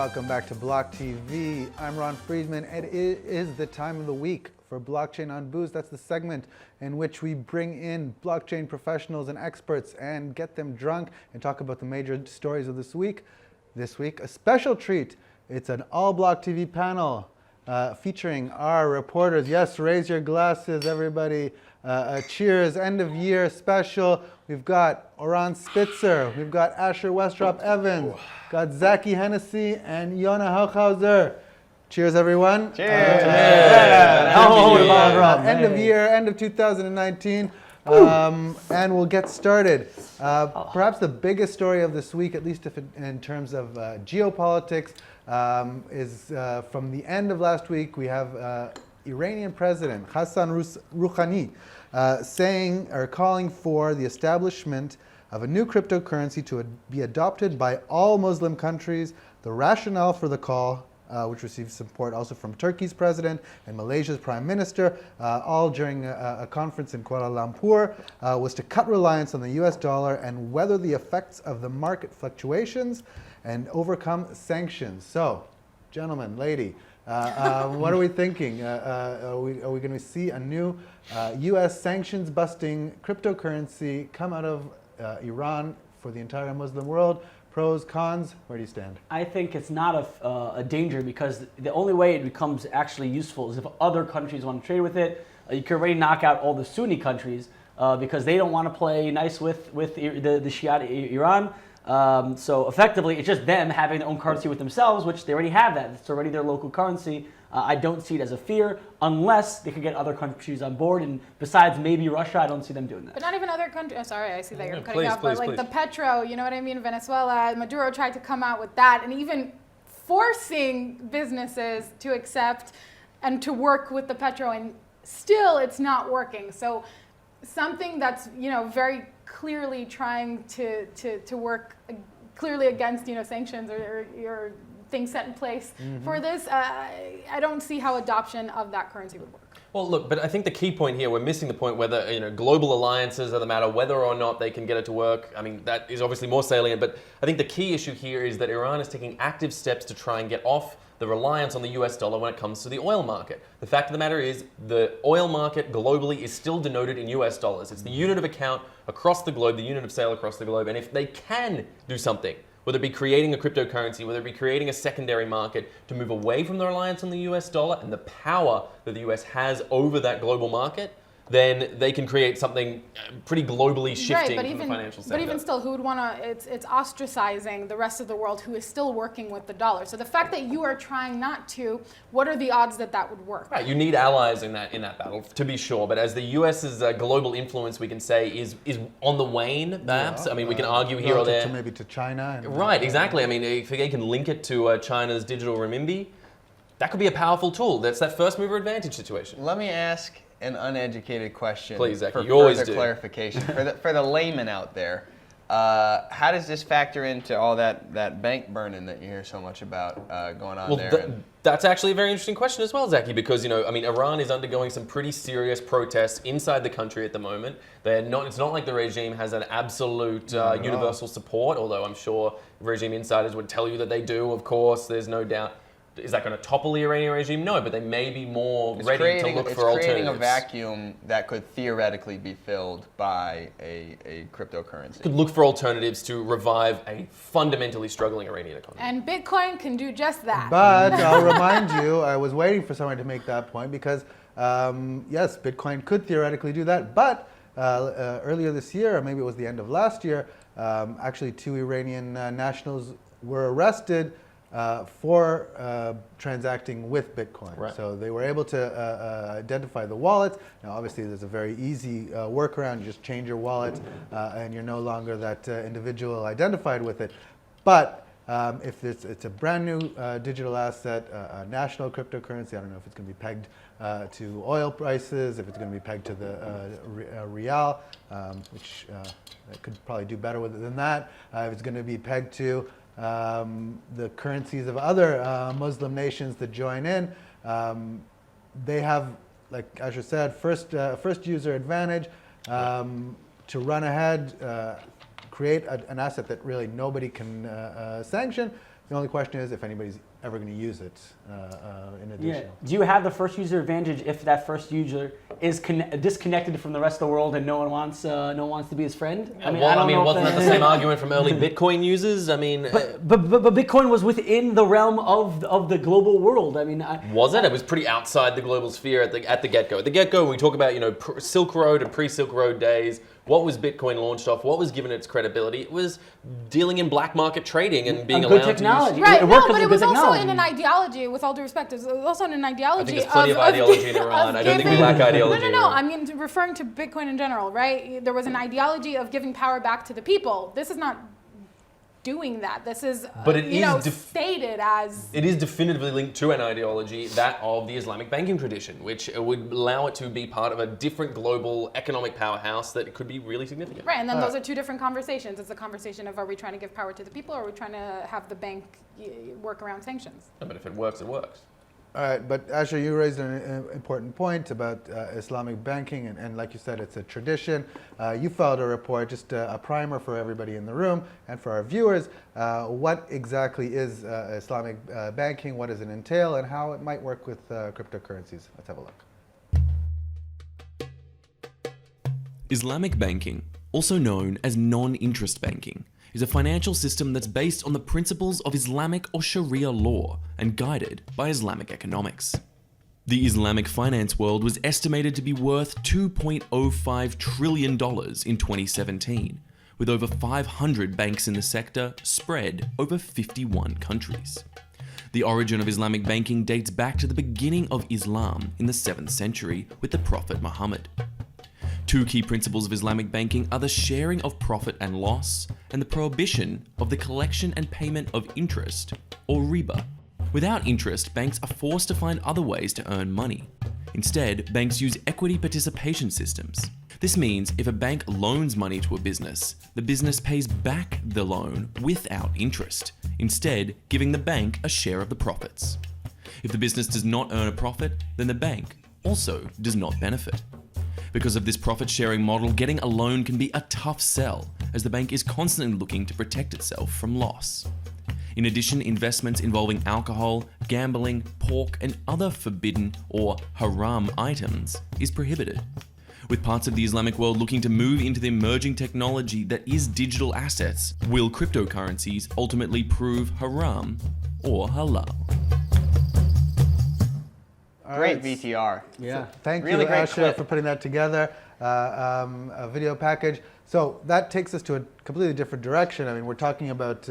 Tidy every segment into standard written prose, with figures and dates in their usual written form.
Welcome back to Block TV. I'm Ron Friedman, and it is the time of the week for Blockchain on Booze. That's the segment in which we bring in blockchain professionals and experts and get them drunk and talk about the major stories of this week. This week, a special treat. It's an all Block TV panel featuring our reporters. Yes, raise your glasses, everybody. Cheers, end of year special. We've got Oran Spitzer, we've got Asher Westrop Evans, got Zaki Hennessy and Yona Hochhauser. Cheers, everyone. Cheers. End of year, end of 2019. And we'll get started. Perhaps the biggest story of this week, at least if in terms of geopolitics, is from the end of last week. We have Iranian President Hassan Rouhani saying or calling for the establishment of a new cryptocurrency to be adopted by all Muslim countries. The rationale for the call, which received support also from Turkey's president and Malaysia's prime minister, all during a conference in Kuala Lumpur, was to cut reliance on the US dollar and weather the effects of the market fluctuations and overcome sanctions. So, gentlemen, lady, what are we thinking? Are we going to see a new US sanctions-busting cryptocurrency come out of Iran for the entire Muslim world? Pros, cons, where do you stand? I think it's not a danger, because the only way it becomes actually useful is if other countries want to trade with it. You can already knock out all the Sunni countries because they don't want to play nice with the Shia Iran. So effectively, it's just them having their own currency with themselves, which they already have that. It's already their local currency. I don't see it as a fear unless they can get other countries on board. And besides maybe Russia, I don't see them doing that. But not even other countries. Oh, sorry, I see that you're cutting please, off. please, But like please. the petro, you know what I mean? Venezuela, Maduro tried to come out with that, and even forcing businesses to accept and to work with the petro, and still it's not working. So something that's very clearly trying to work clearly against sanctions or things set in place for this. I don't see how adoption of that currency would work. Well, look, but I think the key point here, we're missing the point whether global alliances are the matter, whether or not they can get it to work. I mean, that is obviously more salient, but I think the key issue here is that Iran is taking active steps to try and get off the reliance on the US dollar when it comes to the oil market. The fact of the matter is the oil market globally is still denoted in US dollars. It's the unit of account across the globe, the unit of sale across the globe. And if they can do something, whether it be creating a cryptocurrency, whether it be creating a secondary market to move away from the reliance on the US dollar and the power that the US has over that global market, then they can create something pretty globally shifting from the financial sector. But even still, who would want to, it's ostracizing the rest of the world who is still working with the dollar. So the fact that you are trying not to, what are the odds that that would work? Right, you need allies in that battle, to be sure. But as the US's global influence, we can say, is on the wane, perhaps. Yeah, I mean, we can argue here or there. Maybe to China. And, right, exactly. I mean, if they can link it to China's digital renminbi, that could be a powerful tool. That's that first mover advantage situation. Let me ask an uneducated question. Please, Zach, for you always further do. clarification. For the layman out there, how does this factor into all that bank burning that you hear so much about going on there? That's actually a very interesting question as well, Zaki, because I mean, Iran is undergoing some pretty serious protests inside the country at the moment. It's not like the regime has an absolute universal support, although I'm sure regime insiders would tell you that they do. Of course, there's no doubt. Is that going to topple the Iranian regime? No, but they may be more ready to look for alternatives. It's creating a vacuum that could theoretically be filled by a cryptocurrency. Could look for alternatives to revive a fundamentally struggling Iranian economy. And Bitcoin can do just that. But I'll remind you, I was waiting for someone to make that point because, yes, Bitcoin could theoretically do that. But earlier this year, or maybe it was the end of last year, actually 2 Iranian nationals were arrested for transacting with Bitcoin. Right. So they were able to identify the wallets. Now obviously there's a very easy workaround. You just change your wallet and you're no longer that individual identified with it. But if it's a brand new digital asset, a national cryptocurrency, I don't know if it's going to be pegged to oil prices, if it's going to be pegged to the rial, which it could probably do better with it than that. If it's going to be pegged to the currencies of other Muslim nations that join in, they have, like Asher said, first user advantage to run ahead, create an asset that really nobody can sanction. The only question is if anybody's ever going to use it in addition. Do you have the first user advantage if that first user is disconnected from the rest of the world and no one wants to be his friend? I mean, wasn't that the same argument from early Bitcoin users? I mean, but Bitcoin was within the realm of the global world. I mean, was it? It was pretty outside the global sphere at the get-go. At the get-go, when we talk about Silk Road and pre-Silk Road days. What was Bitcoin launched off? What was given its credibility? It was dealing in black market trading and being allowed technology. to use. Right, It but it was also technology. in an ideology, with all due respect, it was also in an ideology I think there's plenty of ideology in Iran. I don't think we lack ideology. No, I mean, referring to Bitcoin in general, right? There was an ideology of giving power back to the people. This is not doing that. This is, but it is stated as... It is definitively linked to an ideology, that of the Islamic banking tradition, which would allow it to be part of a different global economic powerhouse that could be really significant. Right, and then those are two different conversations. It's a conversation of, are we trying to give power to the people, or are we trying to have the bank work around sanctions? No, but if it works, it works. All right, but Asher, you raised an important point about Islamic banking, and like you said, it's a tradition. You filed a report, just a primer for everybody in the room and for our viewers. What exactly is Islamic banking? What does it entail, and how it might work with cryptocurrencies? Let's have a look. Islamic banking, also known as non-interest banking, is a financial system that's based on the principles of Islamic or Sharia law and guided by Islamic economics. The Islamic finance world was estimated to be worth $2.05 trillion in 2017, with over 500 banks in the sector spread over 51 countries. The origin of Islamic banking dates back to the beginning of Islam in the 7th century with the Prophet Muhammad. Two key principles of Islamic banking are the sharing of profit and loss and the prohibition of the collection and payment of interest, or riba. Without interest, banks are forced to find other ways to earn money. Instead, banks use equity participation systems. This means if a bank loans money to a business, the business pays back the loan without interest, instead giving the bank a share of the profits. If the business does not earn a profit, then the bank also does not benefit. Because of this profit-sharing model, getting a loan can be a tough sell, as the bank is constantly looking to protect itself from loss. In addition, investments involving alcohol, gambling, pork, and other forbidden or haram items is prohibited. With parts of the Islamic world looking to move into the emerging technology that is digital assets, will cryptocurrencies ultimately prove haram or halal? Great VTR. Yeah. Thank Really you, great Asher, clip. for putting that together, a video package. So that takes us to a completely different direction. I mean, we're talking about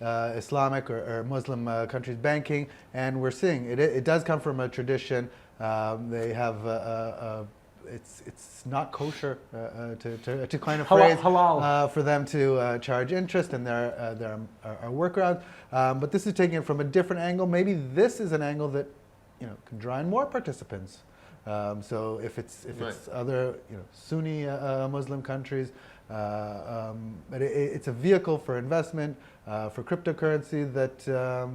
Islamic or Muslim countries banking, and we're seeing it does come from a tradition. They have it's not kosher to coin a phrase halal. for them to charge interest, and there are workarounds. But this is taking it from a different angle. Maybe this is an angle that can draw in more participants. So if it's other Sunni Muslim countries, but it's a vehicle for investment for cryptocurrency that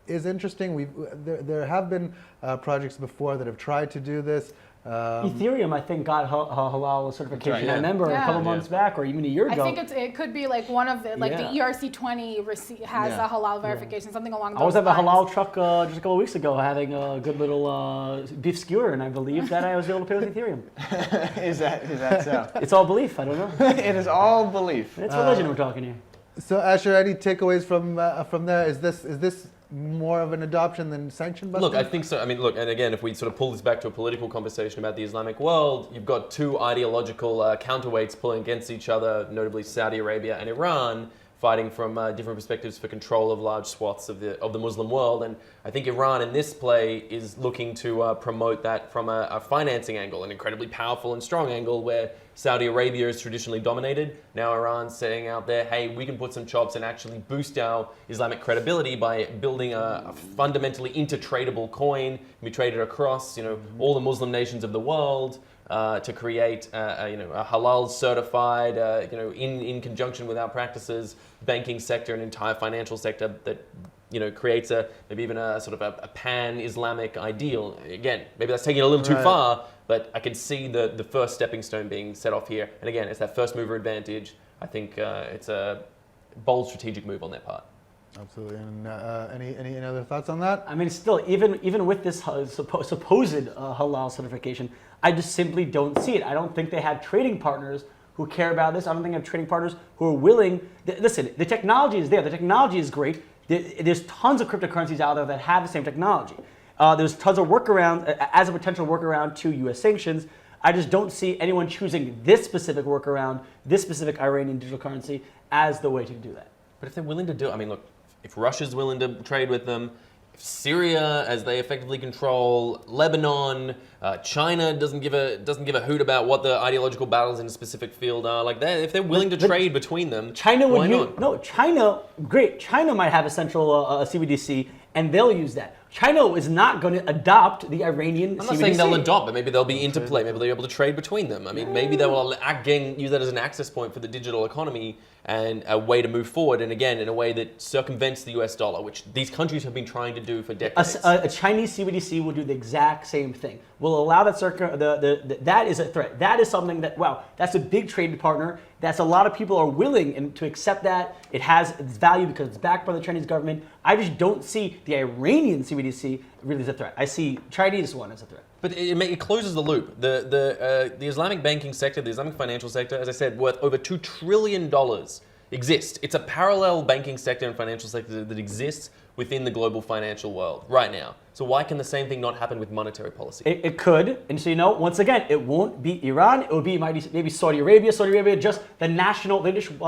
is interesting. There have been projects before that have tried to do this. Ethereum, I think, got halal certification. Right, yeah. I remember a couple months back, or even a year ago. I think it could be like one of the, the ERC20 has a halal verification, something along those lines. I was at the halal truck just a couple of weeks ago having a good little beef skewer, and I believe that I was able to pay with Ethereum. Is that so? It's all belief, I don't know. It is all belief. It's religion we're talking here. So Asher, any takeaways from there? Is this more of an adoption than sanction busting? Look, I think so. I mean, look, and again, if we sort of pull this back to a political conversation about the Islamic world, you've got two ideological counterweights pulling against each other, notably Saudi Arabia and Iran, fighting from different perspectives for control of large swaths of the Muslim world. And I think Iran in this play is looking to promote that from a financing angle, an incredibly powerful and strong angle where Saudi Arabia is traditionally dominated. Now Iran's saying out there, hey, we can put some chops and actually boost our Islamic credibility by building a fundamentally intertradable coin, be traded across all the Muslim nations of the world. To create a halal certified, in conjunction with our practices, banking sector and entire financial sector that creates maybe even a sort of a pan-Islamic ideal. Again, maybe that's taking it a little too far, but I can see the first stepping stone being set off here. And again, it's that first mover advantage. I think it's a bold strategic move on their part. Absolutely. And any other thoughts on that? I mean, still, even with this supposed halal certification, I just simply don't see it. I don't think they have trading partners who care about this. I don't think they have trading partners who are willing. Listen, the technology is there. The technology is great. There's tons of cryptocurrencies out there that have the same technology. There's tons of workarounds as a potential workaround to U.S. sanctions. I just don't see anyone choosing this specific workaround, this specific Iranian digital currency, as the way to do that. But if they're willing to do it, I mean, look, if Russia's willing to trade with them, if Syria, as they effectively control Lebanon, China doesn't give a hoot about what the ideological battles in a specific field are. Like that, if they're willing to trade between them, China would why not? No, China, great. China might have a central CBDC, and they'll use that. China is not going to adopt the Iranian CBDC. I'm not saying they'll adopt, but maybe they'll be interplay. Maybe they'll be able to trade between them. I mean, maybe they will again use that as an access point for the digital economy and a way to move forward. And again, in a way that circumvents the US dollar, which these countries have been trying to do for decades. A Chinese CBDC will do the exact same thing. Will allow that that is a threat. That is something that, wow, that's a big trading partner. That's a lot of people are willing to accept that. It has its value because it's backed by the Chinese government. I just don't see the Iranian CBDC really as a threat. I see Chinese one as a threat. But it closes the loop. The Islamic banking sector, the Islamic financial sector, as I said, worth over $2 trillion exists. It's a parallel banking sector and financial sector that exists within the global financial world right now. So why can the same thing not happen with monetary policy? It could, and so once again, it won't be Iran. It will be maybe Saudi Arabia. Saudi Arabia, just the national, they just sold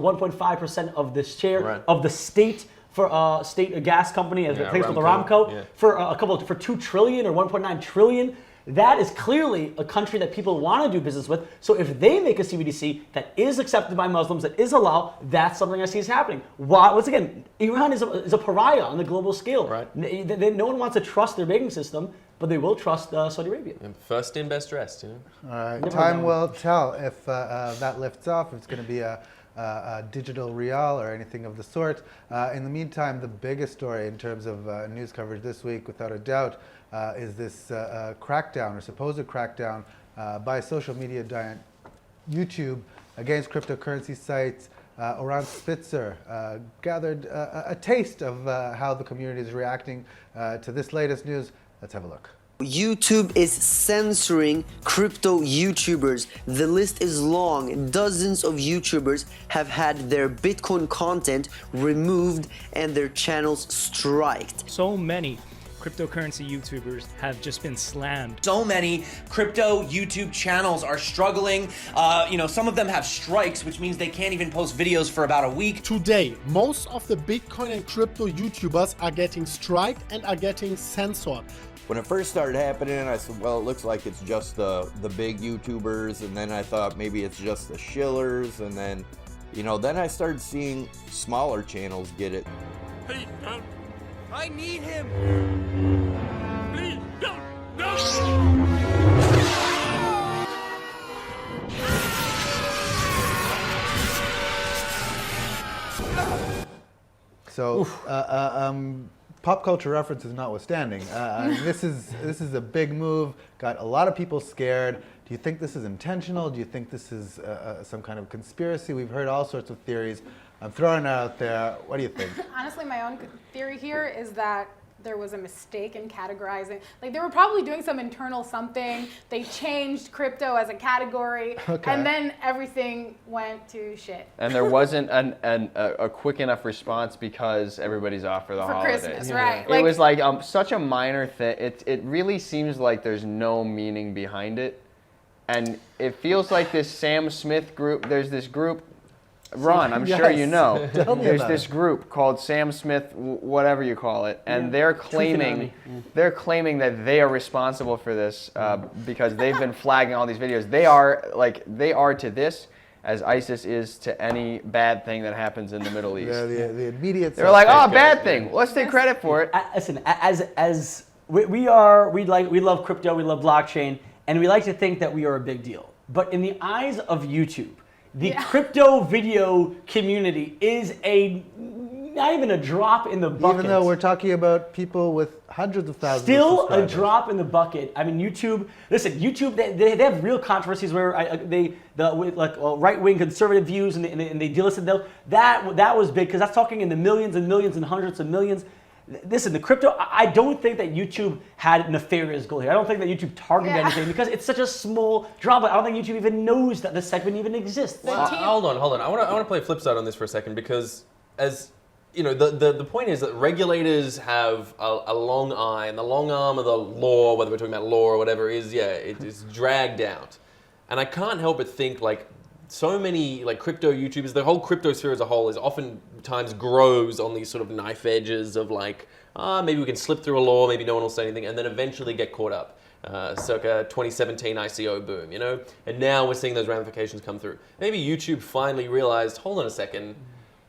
1.5% of the share of the state for state gas company, as thanks with Aramco, for for $2 trillion or 1.9 trillion. That is clearly a country that people want to do business with. So if they make a CBDC that is accepted by Muslims, that is halal, that's something I see is happening. Why? Once again, Iran is a pariah on the global scale. Right. No one wants to trust their banking system, but they will trust Saudi Arabia. And first in, best dressed. All right. Time will tell if that lifts off. If it's going to be a digital real or anything of the sort. In the meantime, the biggest story in terms of news coverage this week, without a doubt, is this crackdown or supposed crackdown by social media giant YouTube against cryptocurrency sites. Oran Spitzer gathered a taste of how the community is reacting to this latest news. Let's have a look. YouTube is censoring crypto YouTubers. The list is long. Dozens of YouTubers have had their Bitcoin content removed and their channels striked. So many cryptocurrency YouTubers have just been slammed. So many crypto YouTube channels are struggling. Some of them have strikes, which means they can't even post videos for about a week. Today, most of the Bitcoin and crypto YouTubers are getting striked and are getting censored. When it first started happening, I said, well, it looks like it's just the big YouTubers, and then I thought maybe it's just the shillers, and then, then I started seeing smaller channels get it. Please don't. I need him. Please don't. No. So, pop culture references notwithstanding, this is a big move. Got a lot of people scared. Do you think this is intentional? Do you think this is some kind of conspiracy? We've heard all sorts of theories. I'm throwing it out there. What do you think? Honestly, my own theory here is that there was a mistake in categorizing. Like, they were probably doing some internal something. They changed crypto as a category, and then everything went to shit. And there wasn't a quick enough response because everybody's off for the holidays. Christmas, right? It was like such a minor thing. It really seems like there's no meaning behind it, and it feels like this Sam Smith group. There's this group. Ron, I'm sure you know. There's this group called Sam Smith, whatever you call it, and they're claiming that they are responsible for this because they've been flagging all these videos. They are to this as ISIS is to any bad thing that happens in the Middle East. Yeah, the immediate. They're like, oh, bad thing. Let's take credit for it. Listen, as we love crypto, we love blockchain, and we like to think that we are a big deal. But in the eyes of YouTube, the crypto video community is a not even a drop in the bucket. Even though we're talking about people with hundreds of thousands Still of a subscribers. drop in the bucket. I mean, YouTube. Listen, YouTube. They have real controversies where right-wing conservative views and they delisted those. That was big because that's talking in the millions and millions and hundreds of millions. Listen, the crypto. I don't think that YouTube had nefarious goal here. I don't think that YouTube targeted anything because it's such a small drop. I don't think YouTube even knows that this segment even exists. Hold on. I want to play flip side on this for a second because as you know, the point is that regulators have a long eye, and the long arm of the law, whether we're talking about law or whatever, it is dragged out. And I can't help but think like so many like crypto YouTubers, the whole crypto sphere as a whole is oftentimes grows on these sort of knife edges of like, maybe we can slip through a law, maybe no one will say anything, and then eventually get caught up. Circa 2017 ICO boom, you know? And now we're seeing those ramifications come through. Maybe YouTube finally realized, hold on a second,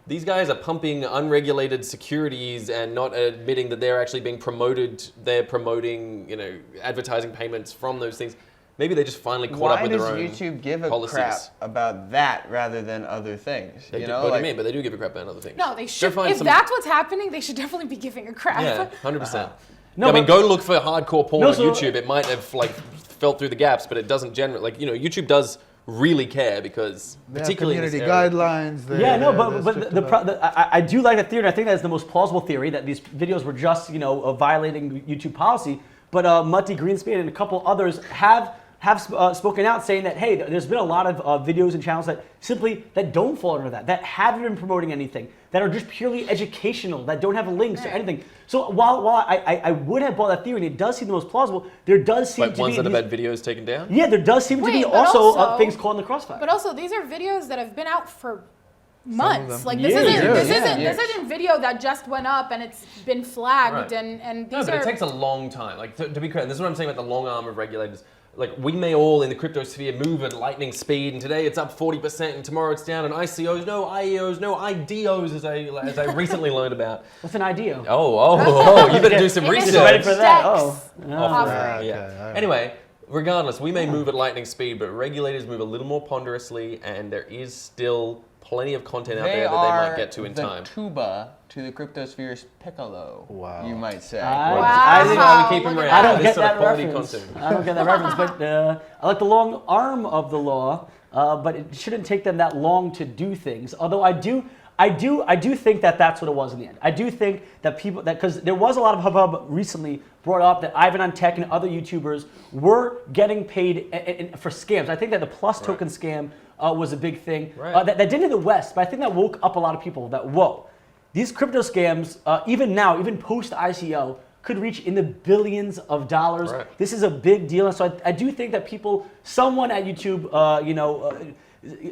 these guys are pumping unregulated securities and not admitting that they're actually being promoted. They're promoting, you know, advertising payments from those things. Maybe they just finally caught up with their own policies. Why does YouTube give a policies. Crap about that rather than other things? They you do, know, what do you mean? But they do give a crap about other things. No, they should. If that's what's happening, they should definitely be giving a crap. Yeah, 100%. No, I mean, go look for hardcore porn on so- YouTube. It might have like felt through the gaps, but it doesn't generally. Like, you know, YouTube does really care because They have particularly community in this area, guidelines. I do like the theory, and I think that's the most plausible theory that these videos were just, you know, violating YouTube policy. But Mutty Greenspan and a couple others have spoken out saying that, hey, there's been a lot of videos and channels that don't fall under that haven't been promoting anything, that are just purely educational, that don't have links or anything. So while I would have bought that theory, and it does seem the most plausible, there does seem like to ones be that have had videos taken down. Yeah, there does seem to be but also things caught in the crossfire. But also, these are videos that have been out for months. Like Years. this isn't video that just went up and it's been flagged. Right. And No, these but are. it takes a long time. Like to be clear, and this is what I'm saying about the long arm of regulators. Like, we may all in the crypto sphere move at lightning speed, and today it's up 40%, and tomorrow it's down, and ICOs, no IEOs, no IDOs, as I recently learned about. What's an IDO? Oh, you better do some research. Ready for that? Yeah. Anyway, regardless, we may move at lightning speed, but regulators move a little more ponderously, and there is still plenty of content out there that they might get to in time. Tuba to the cryptosphere's piccolo. Wow. You might say. I This is why we keep them around. I don't This get sort of that quality reference. content. I don't get that reference, but I like the long arm of the law, but it shouldn't take them that long to do things. Although I do think that that's what it was in the end. I do think that because there was a lot of hubbub recently brought up that Ivan on Tech and other YouTubers were getting paid for scams. I think that the Plus token scam was a big thing. That didn't in the West, but I think that woke up a lot of people that, whoa, these crypto scams, even now, even post ICO, could reach in the billions of dollars. Right. This is a big deal. And so I do think that someone at YouTube,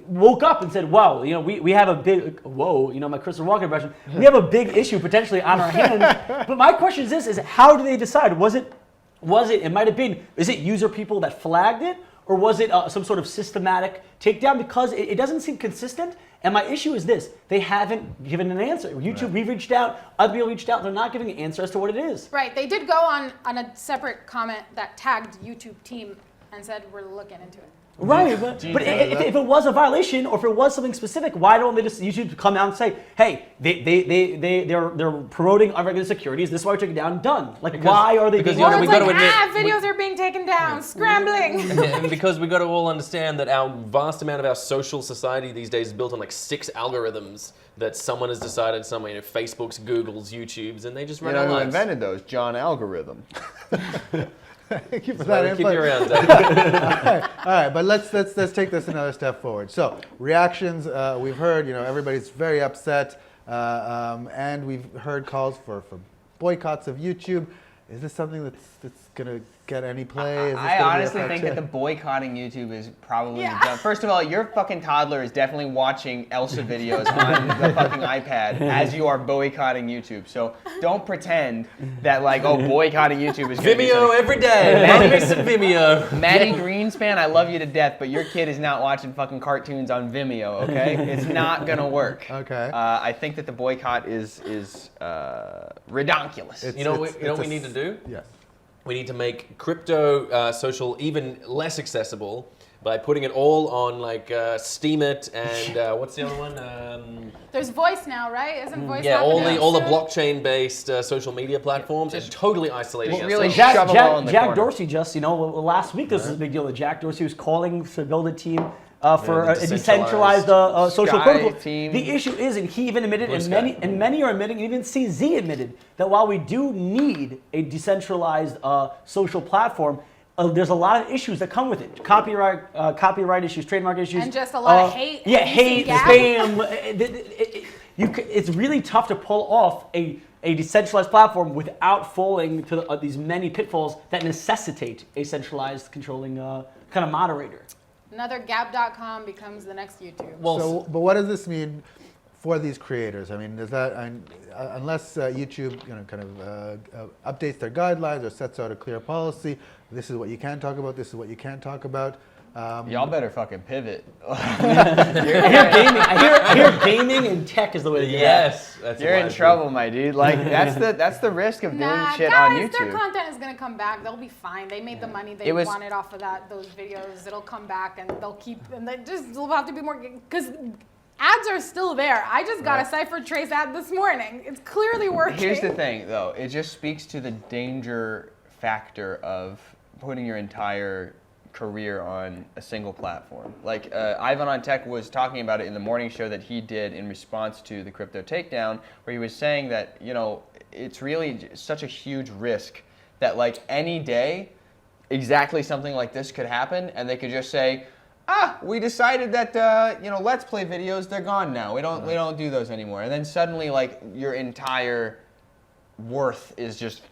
woke up and said, wow, we have a big, my Christopher Walken impression, we have a big issue potentially on our hands. But my question is this, is how do they decide? It might have been, is it user people that flagged it? Or was it some sort of systematic takedown? Because it doesn't seem consistent. And my issue is this, they haven't given an answer. YouTube, we've reached out, other people reached out, they're not giving an answer as to what it is. Right, they did go on a separate comment that tagged YouTube team and said, we're looking into it. Right, but if it was a violation or if it was something specific, why don't they just YouTube come out and say, hey, they're promoting unregulated securities, this is why we took it down, done. Why are they being... Or it's like, videos are being taken down, scrambling. And because we got to all understand that our vast amount of our social society these days is built on like 6 algorithms that someone has decided somewhere, Facebook's, Google's, YouTube's, and they just run our who lives. invented those? John Algorithm. Thank you for That's why that we keep input. you around, Dave. All right, but let's take this another step forward. So reactions, we've heard, everybody's very upset, and we've heard calls for boycotts of YouTube. Is this something that's gonna get any play? I honestly think that the boycotting YouTube is probably done. First of all, your fucking toddler is definitely watching Elsa videos on the fucking iPad as you are boycotting YouTube. So don't pretend that boycotting YouTube is Vimeo every day. Don't miss a Vimeo. Maddie Greenspan, I love you to death, but your kid is not watching fucking cartoons on Vimeo, okay? It's not gonna work. Okay. I think that the boycott is redonkulous. You know what we need to do? Yes. we need to make crypto social even less accessible by putting it all on like Steemit and what's the other one? There's Voice now, right? Isn't Voice? Yeah, all the soon? blockchain-based social media platforms and totally isolating us. really Jack, shove them all in the Jack corner. Dorsey just, last week this was a big deal that Jack Dorsey was calling to build a team for the a decentralized social Sky protocol. team. The issue is, and he even admitted, Blue and Sky. many are admitting, and even CZ admitted, that while we do need a decentralized social platform, there's a lot of issues that come with it. Copyright issues, trademark issues. And just a lot of hate. Yeah, Have you hate, seen Gab? spam. It's really tough to pull off a decentralized platform without falling to these many pitfalls that necessitate a centralized controlling kind of moderator. Another Gab.com becomes the next YouTube. So, but what does this mean for these creators? I mean, does that unless YouTube, kind of updates their guidelines or sets out a clear policy? This is what you can talk about. This is what you can't talk about. Y'all better fucking pivot. I hear gaming and tech is the way to do Yes, that's You're in wise trouble, my dude. Like that's the risk of doing shit on guys, their YouTube. content is gonna come back. They'll be fine. They made the money they wanted off of those videos. It'll come back and they'll keep, and they'll have to be more, because ads are still there. I just got a Cypher Trace ad this morning. It's clearly working. Here's the thing, though. It just speaks to the danger factor of putting your entire career on a single platform. Like Ivan on Tech was talking about it in the morning show that he did in response to the crypto takedown, where he was saying that, it's really such a huge risk that like any day, exactly something like this could happen, and they could just say, we decided that Let's Play videos, they're gone now. We don't do those anymore. And then suddenly like your entire worth is just.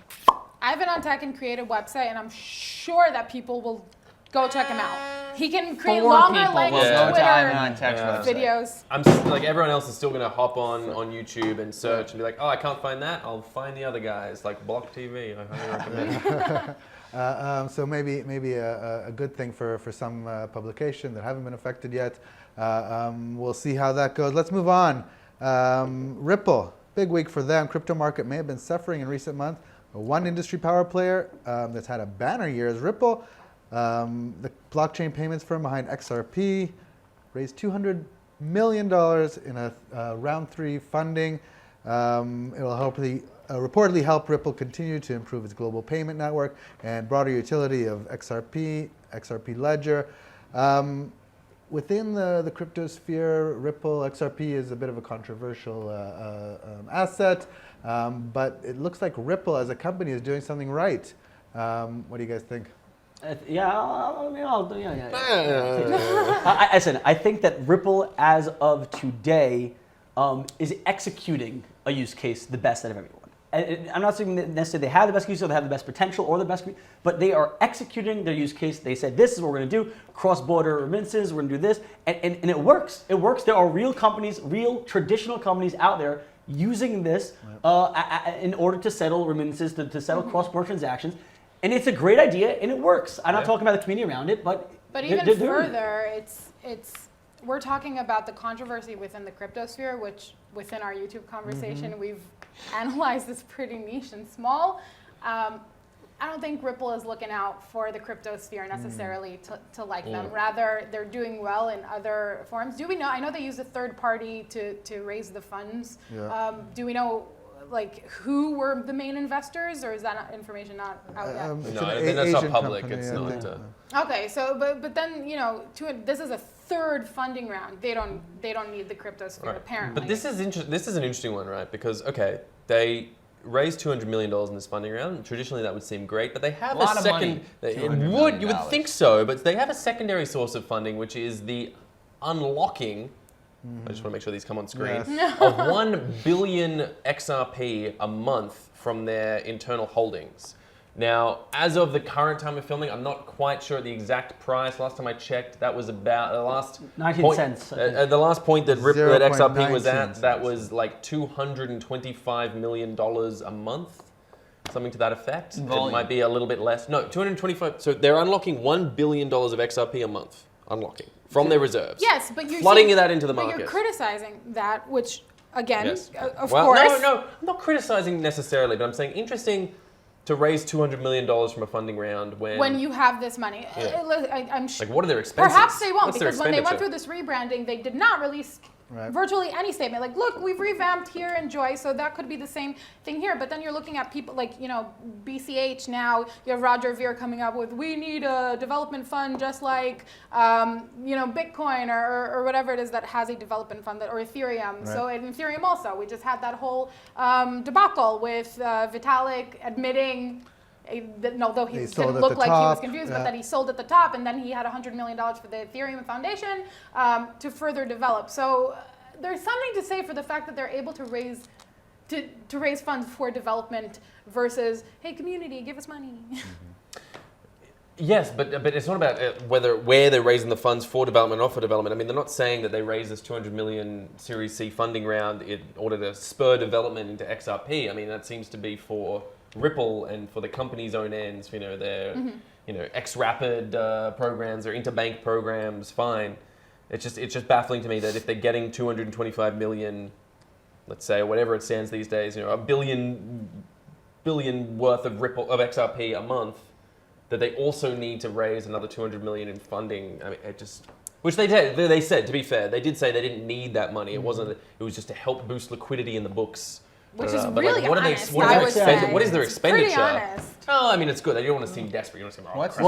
Ivan on Tech can create a website, and I'm sure that people will go check him out. He can create longer length Twitter videos. I'm like everyone else is still gonna hop on YouTube and search and be like, oh, I can't find that. I'll find the other guys like BLOCKTV. I highly recommend. So maybe a good thing for some publication that haven't been affected yet. We'll see how that goes. Let's move on. Ripple, big week for them. Crypto market may have been suffering in recent months. One industry power player that's had a banner year is Ripple. The blockchain payments firm behind XRP raised $200 million in a round 3 funding. It will reportedly help Ripple continue to improve its global payment network and broader utility of XRP Ledger. Within the crypto sphere, Ripple XRP is a bit of a controversial asset, but it looks like Ripple as a company is doing something right. What do you guys think? Listen, I think that Ripple, as of today, is executing a use case the best out of everyone. And I'm not saying that necessarily they have the best use or they have the best potential or the best, but they are executing their use case. They said, this is what we're going to do, cross-border remittances, we're going to do this, and it works. It works. There are real companies, real traditional companies out there using this in order to settle remittances, to settle cross-border transactions. And it's a great idea, and it works. I'm not talking about the community around it, but even further, we're talking about the controversy within the crypto sphere, which within our YouTube conversation, we've analyzed this pretty niche and small. I don't think Ripple is looking out for the crypto sphere necessarily to like them. Rather, they're doing well in other forms. Do we know? I know they use a third party to raise the funds. Yeah. Do we know like who were the main investors, or is that information not out yet? No, that's not public. It's not. Okay, so but then this is a third funding round. They don't need the crypto sphere apparently. But this is an interesting one, right? Because they raised $200 million in this funding round. Traditionally, that would seem great, but they have a second. You would think so, but they have a secondary source of funding, which is the unlocking. I just want to make sure these come on screen. Yes. Of 1 billion XRP a month from their internal holdings. Now, as of the current time of filming, I'm not quite sure the exact price. Last time I checked, that was about the last 19 cents. The last point that XRP was at, that was like $225 million a month. Something to that effect. Volume. It might be a little bit less. No, 225. So they're unlocking $1 billion of XRP a month. Unlocking. From their reserves. Yes, but you're flooding that into the market. But you're criticizing that, which again, yes. of course. No, I'm not criticizing necessarily, but I'm saying interesting. To raise $200 million from a funding round when you have this money. Yeah. I'm sure. Like, what are their expenses? Perhaps they won't, What's their because when they went expenditure? through this rebranding, they did not release virtually any statement. Like, look, we've revamped here, enjoy. So that could be the same thing here. But then you're looking at people like, BCH now. You have Roger Ver coming up with, we need a development fund just like, Bitcoin or whatever it is that has a development fund, or Ethereum. So in Ethereum also, we just had that whole debacle with Vitalik admitting, although he didn't look like he was confused, but that he sold at the top, and then he had $100 million for the Ethereum Foundation to further develop. So there's something to say for the fact that they're able to raise funds for development versus, hey, community, give us money. Yes, but it's not about where they're raising the funds for development or not for development. I mean, they're not saying that they raised this $200 million Series C funding round in order to spur development into XRP. I mean, that seems to be for Ripple and for the company's own ends, their X-Rapid programs or interbank programs, fine. It's just baffling to me that if they're getting 225 million, let's say, or whatever it stands these days, a billion worth of XRP a month, that they also need to raise another 200 million in funding. I mean, which they did. They said, to be fair, they did say they didn't need that money. It wasn't. It was just to help boost liquidity in the books. Which is really honest, what is their expenditure? Pretty honest. Oh, I mean, it's good. They don't want to seem desperate. You don't want to seem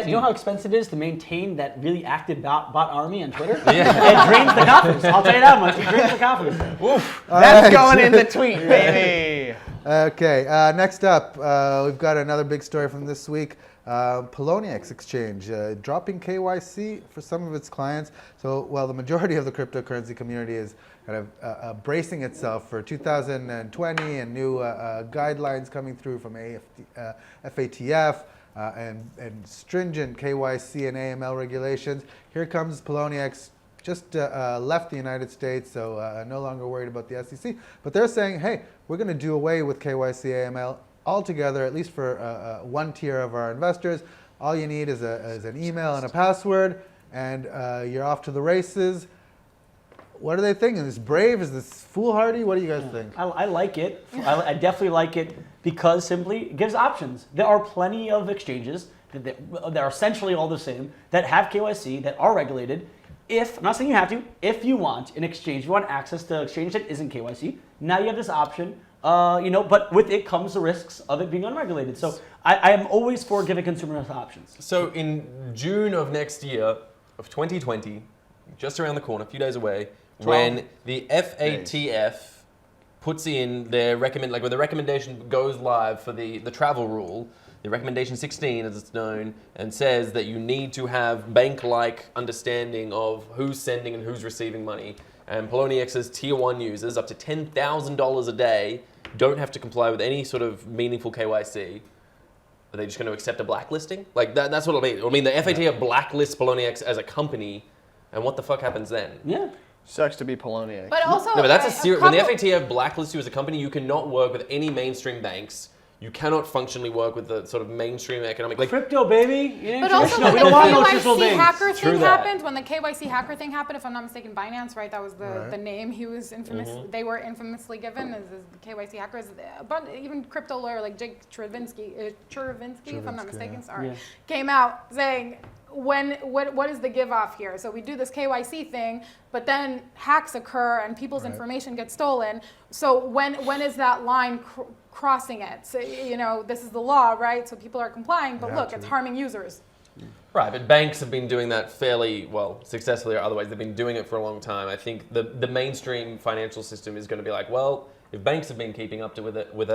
you know how expensive it is to maintain that really active bot army on Twitter? It drains the coffers. I'll tell you that much. It drains the coffers. Oof. That's going in the tweet, baby. Okay, next up, we've got another big story from this week. Poloniex exchange dropping KYC for some of its clients. So while the majority of the cryptocurrency community is kind of bracing itself for 2020 and new guidelines coming through from FATF and stringent KYC and AML regulations, here comes Poloniex. Just left the United States, so no longer worried about the SEC. But they're saying, hey, we're going to do away with KYC AML altogether, at least for one tier of our investors. All you need is an email and a password, and you're off to the races. What are they thinking? Is this brave? Is this foolhardy? What do you guys think? I like it. I definitely like it because simply it gives options. There are plenty of exchanges that are essentially all the same, that have KYC, that are regulated. I'm not saying you have to, if you want an exchange, you want access to an exchange that isn't KYC, now you have this option, but with it comes the risks of it being unregulated. So I am always for giving consumers options. So in June of next year, of 2020, just around the corner, a few days away, when the FATF puts in their when the recommendation goes live for the travel rule, the recommendation 16, as it's known, and says that you need to have bank-like understanding of who's sending and who's receiving money. And Poloniex's tier 1 users, up to $10,000 a day, don't have to comply with any sort of meaningful KYC. Are they just going to accept a blacklisting? Like, that's what I mean. I mean, the FATF blacklists Poloniex as a company, and what the fuck happens then? Yeah. Sucks to be Poloniex. But also, no, but that's a serious. When the FATF blacklists you as a company, you cannot work with any mainstream banks. You cannot functionally work with the sort of mainstream economic, like crypto, baby. But also, when we don't want no traditional KYC banks. hacker thing happened, when the KYC hacker thing happened, if I'm not mistaken, Binance, right? That was the name he was infamous. They were infamously given as the KYC hackers. But even crypto lawyer like Jake Chervinsky, if I'm not mistaken, came out saying, what is the give off here? So we do this KYC thing, but then hacks occur and people's information gets stolen. So when is that line crossing it? So, this is the law, right? So people are complying, but look, it's harming users. Right, but banks have been doing that fairly well, successfully or otherwise. They've been doing it for a long time. I think the mainstream financial system is going to be like, well, if banks have been keeping up with it, we're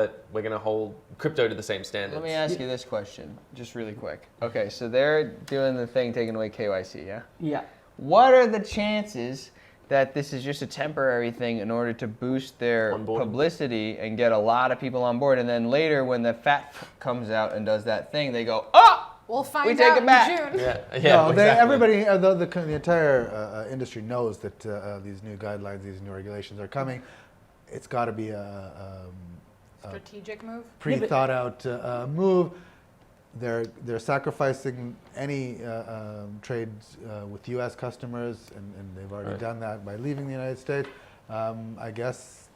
going to hold crypto to the same standards. Let me ask you this question, just really quick. Okay, so they're doing the thing, taking away KYC, yeah? Yeah. What are the chances that this is just a temporary thing in order to boost their publicity and get a lot of people on board, and then later when the FAT comes out and does that thing, they go, oh! We'll find we take out it back. in June. No, exactly. everybody, the entire industry knows that these new guidelines, these new regulations are coming. It's got to be a strategic move, pre-thought out move. They're sacrificing any trades with U.S. customers, and they've already done that by leaving the United States. I guess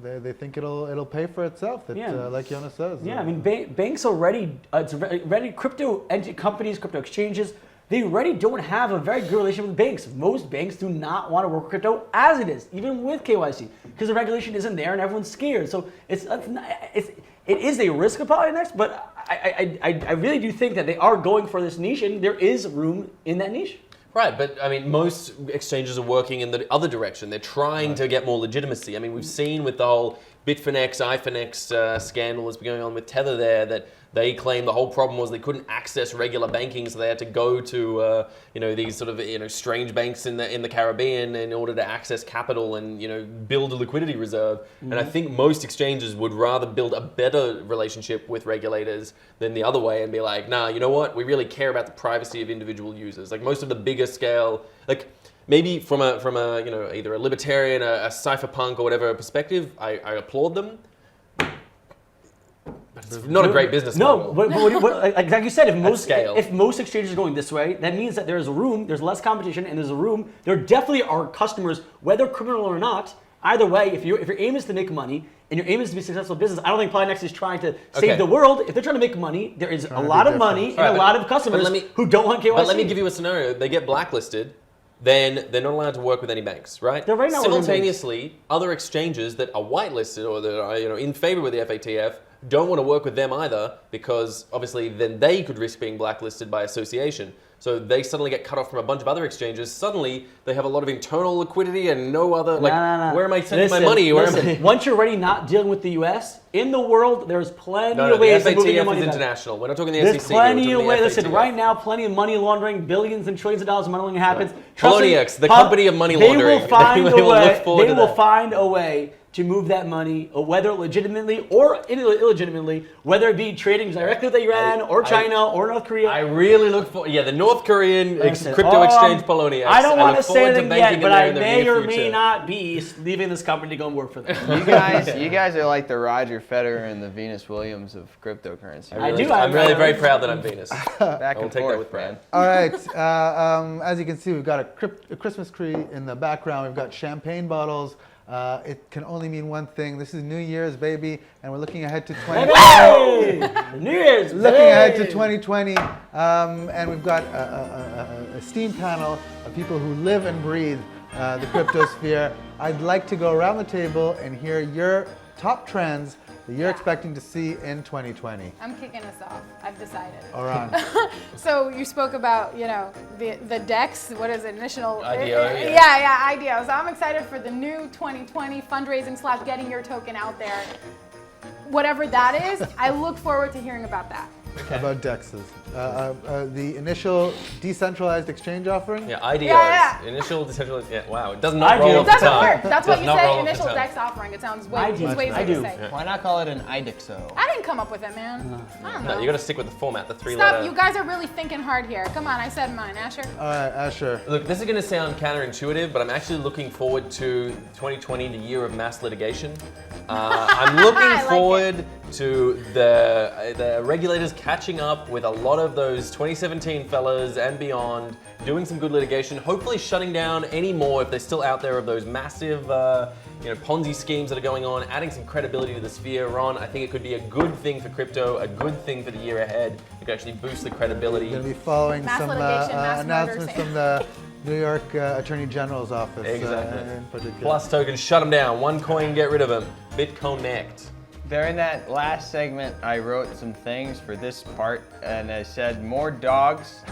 they think it'll pay for itself. That, Yeah. like Yona says. Yeah, I mean, banks already, crypto companies, crypto exchanges, they already don't have a very good relationship with banks. Most banks do not want to work with crypto as it is, even with KYC, because the regulation isn't there and everyone's scared. So it is a risk of Poloniex, but I really do think that they are going for this niche, and there is room in that niche. Right, but I mean, most exchanges are working in the other direction. They're trying to get more legitimacy. I mean, we've seen with the whole Bitfinex, iFinex scandal that's been going on with Tether there that they claim the whole problem was they couldn't access regular banking, so they had to go to these sort of strange banks in the Caribbean in order to access capital and build a liquidity reserve. And I think most exchanges would rather build a better relationship with regulators than the other way and be like, nah, you know what? We really care about the privacy of individual users. Like most of the bigger scale, like maybe from a either a libertarian, a cypherpunk or whatever perspective, I applaud them. It's not a great business model. No, but like you said, if scale. most exchanges are going this way, that means that there's room, there's less competition, and there's a room. There definitely are customers, whether criminal or not. Either way, if your aim is to make money and your aim is to be a successful business, I don't think Poloniex is trying to save the world. If they're trying to make money, there is a lot of money and a lot of customers who don't want KYC. But let me give you a scenario. They get blacklisted, then they're not allowed to work with any banks, right? They're right now simultaneously, other exchanges that are whitelisted or that are in favor with the FATF don't want to work with them either, because obviously then they could risk being blacklisted by association. So they suddenly get cut off from a bunch of other exchanges. Suddenly they have a lot of internal liquidity and no other, where am I sending my money? Once you're already not dealing with the US, in the world, there's plenty of ways the to move your FATF money is back. international. We're not talking the There's SEC. plenty of ways. Listen, FATF. right now, plenty of money laundering, billions and trillions of dollars of money laundering happens. Poloniex, the company of money laundering. They will find They will look forward They to will that. find a way to move that money, whether legitimately or illegitimately, whether it be trading directly with Iran or China or North Korea. I really look for the North Korean crypto exchange Poloniex. I don't want to say anything yet, but I in the may near or may future. not be leaving this company to go and work for them. You guys are like the Roger Federer and the Venus Williams of cryptocurrency. I'm really very proud that I'm Venus. Back I will and take forth, that with pride. All right. As you can see, we've got a Christmas tree in the background. We've got champagne bottles. It can only mean one thing. This is New Year's, baby, and we're looking ahead to 2020. New Year's, looking ahead to 2020, and we've got a steam panel of people who live and breathe the cryptosphere. I'd like to go around the table and hear your top trends that you're expecting to see in 2020. I'm kicking us off. I've decided. All right. So you spoke about, the DEX. What is it? Initial. IDO. IDO. So I'm excited for the new 2020 fundraising / getting your token out there. Whatever that is, I look forward to hearing about that. About DEXs. The initial decentralized exchange offering? Yeah, IDOs. Yeah. Initial decentralized. Yeah, wow. It does not roll off It the doesn't tongue. work. That's what you Does not roll say. off the Initial tongue. DEX offering. It sounds way easier to say. Why not call it an IDXO? I didn't come up with it, man. I don't know. No, you got to stick with the format, the Stop. three-letter. You guys are really thinking hard here. Come on, I said mine. Asher? All right, Asher. Look, this is going to sound counterintuitive, but I'm actually looking forward to 2020, the year of mass litigation. I'm looking forward to the regulators catching up with a lot of those 2017 fellas and beyond, doing some good litigation, hopefully shutting down any more if they're still out there of those massive Ponzi schemes that are going on, adding some credibility to the sphere. Ron, I think it could be a good thing for crypto, a good thing for the year ahead. It could actually boost the credibility. We're going to be following Mass some litigation, mass announcements murders. from the New York Attorney General's office Exactly. in particular. Plus tokens, shut them down. One coin, get rid of them. BitConnect. During that last segment, I wrote some things for this part, and I said more dogs,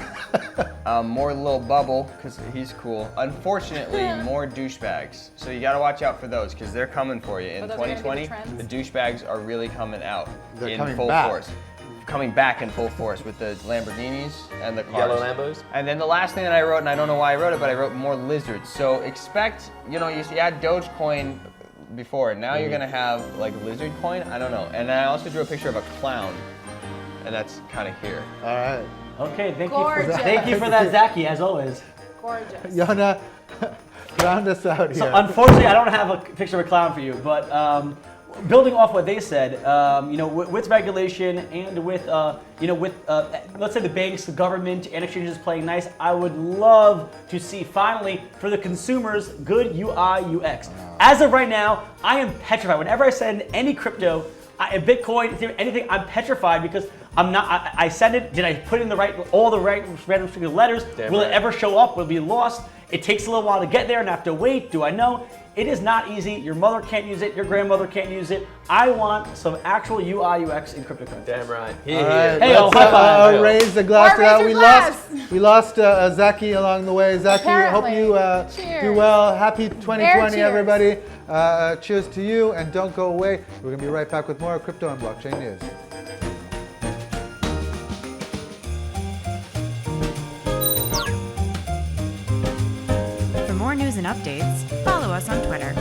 more Lil Bubble, because he's cool. Unfortunately, more douchebags. So you gotta watch out for those, because they're coming for you. In those are gonna be the 2020, trends. the douchebags are really coming out They're in coming full back. force. Coming back in full force with the Lamborghinis and the cars. Yellow Lambos. And then the last thing that I wrote, and I don't know why I wrote it, but I wrote more lizards. So expect, you had Dogecoin before, and now you're gonna have like lizard coin. I don't know. And I also drew a picture of a clown, and that's kind of here. All right. Okay, Gorgeous. thank you for that, Zaki, as always. Gorgeous. Yona, round us out here. So unfortunately, I don't have a picture of a clown for you, but building off what they said, with regulation and with let's say the banks, the government, and exchanges playing nice, I would love to see finally for the consumers good UI UX. As of right now, I am petrified. Whenever I send any crypto, Bitcoin, Ethereum, anything, I'm petrified because I'm not. I send it. Did I put in all the right random restricted letters? Will it ever show up? Will it be lost? It takes a little while to get there and I have to wait. Do I know? It is not easy. Your mother can't use it. Your grandmother can't use it. I want some actual UI UX in cryptocurrency. Damn right. All right, Hey, let's high five. raise the glass to Raise that. your We lost Zaki along the way. Zaki, hope Apparently. you Cheers. do well. Happy 2020, cheers. everybody. Cheers to you, and don't go away. We're going to be right back with more crypto and blockchain news. For more news and updates, follow us on Twitter.